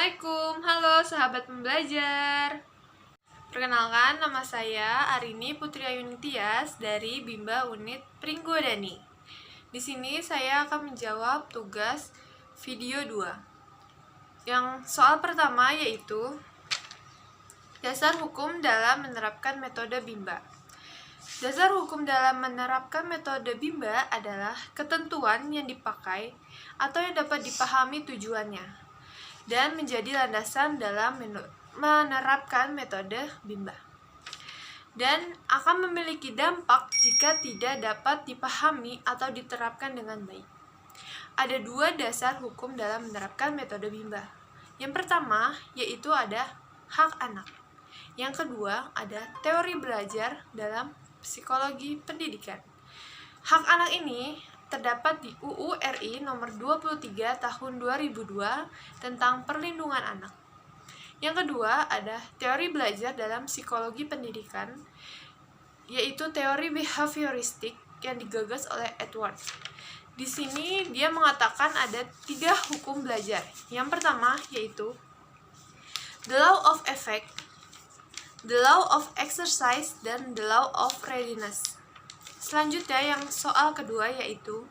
Assalamualaikum, halo sahabat pembelajar. Perkenalkan, nama saya Arini Putri Ayuni Tias dari Bimba Unit Pringgodani. Di sini saya akan menjawab tugas video 2. Yang soal pertama yaitu dasar hukum dalam menerapkan metode Bimba. Dasar hukum dalam menerapkan metode Bimba adalah ketentuan yang dipakai atau yang dapat dipahami tujuannya dan menjadi landasan dalam menerapkan metode Bimba, dan akan memiliki dampak jika tidak dapat dipahami atau diterapkan dengan baik. Ada 2 dasar hukum dalam menerapkan metode Bimba. Yang pertama yaitu ada hak anak. Yang kedua ada teori belajar dalam psikologi pendidikan. Hak anak ini terdapat di UU RI nomor 23 tahun 2002 tentang perlindungan anak. Yang kedua ada teori belajar dalam psikologi pendidikan, yaitu teori behavioristik yang digagas oleh Edward. Di sini dia mengatakan ada 3 hukum belajar. Yang pertama yaitu the law of effect, the law of exercise, dan the law of readiness. Selanjutnya yang soal kedua yaitu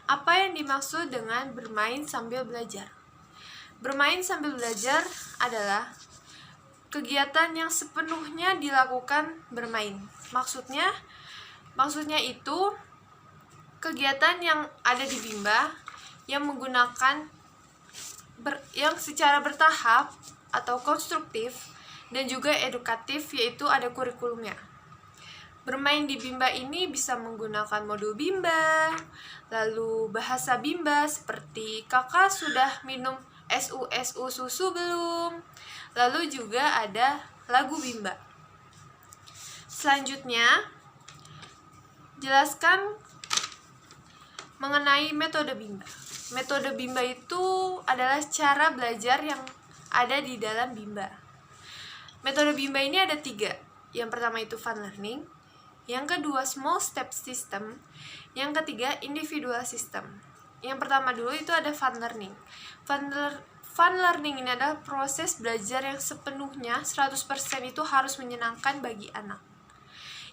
apa yang dimaksud dengan bermain sambil belajar. Bermain sambil belajar adalah kegiatan yang sepenuhnya dilakukan bermain. Maksudnya itu kegiatan yang ada di Bimba yang menggunakan yang secara bertahap atau konstruktif dan juga edukatif, yaitu ada kurikulumnya. Bermain di Bimba ini bisa menggunakan modul Bimba, lalu bahasa Bimba seperti kakak sudah minum SU susu belum, lalu juga ada lagu Bimba. Selanjutnya, jelaskan mengenai metode Bimba. Metode Bimba itu adalah cara belajar yang ada di dalam Bimba. Metode Bimba ini ada 3. Yang pertama itu fun learning, yang kedua small step system, yang ketiga individual system. Yang pertama dulu itu ada fun learning. Fun learning ini adalah proses belajar yang sepenuhnya 100% itu harus menyenangkan bagi anak.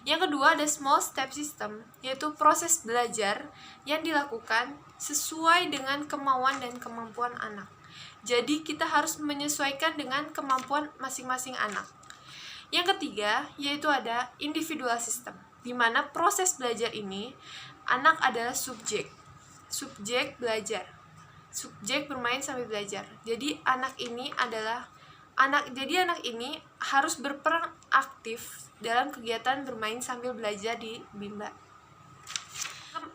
Yang kedua ada small step system, yaitu proses belajar yang dilakukan sesuai dengan kemauan dan kemampuan anak. Jadi kita harus menyesuaikan dengan kemampuan masing-masing anak. Yang ketiga yaitu ada individual system, di mana proses belajar ini anak adalah subjek belajar, subjek bermain sambil belajar. Jadi anak ini harus berperan aktif dalam kegiatan bermain sambil belajar di Bimba.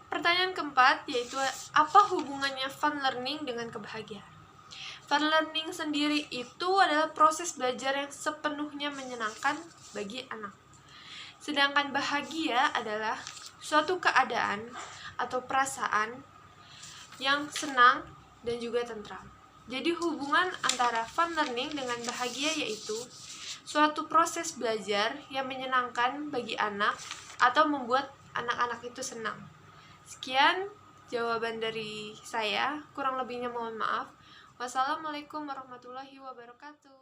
Pertanyaan keempat yaitu apa hubungannya fun learning dengan kebahagiaan? Fun learning sendiri itu adalah proses belajar yang sepenuhnya menyenangkan bagi anak. Sedangkan bahagia adalah suatu keadaan atau perasaan yang senang dan juga tentram. Jadi hubungan antara fun learning dengan bahagia yaitu suatu proses belajar yang menyenangkan bagi anak atau membuat anak-anak itu senang. Sekian jawaban dari saya, kurang lebihnya mohon maaf. Wassalamualaikum warahmatullahi wabarakatuh.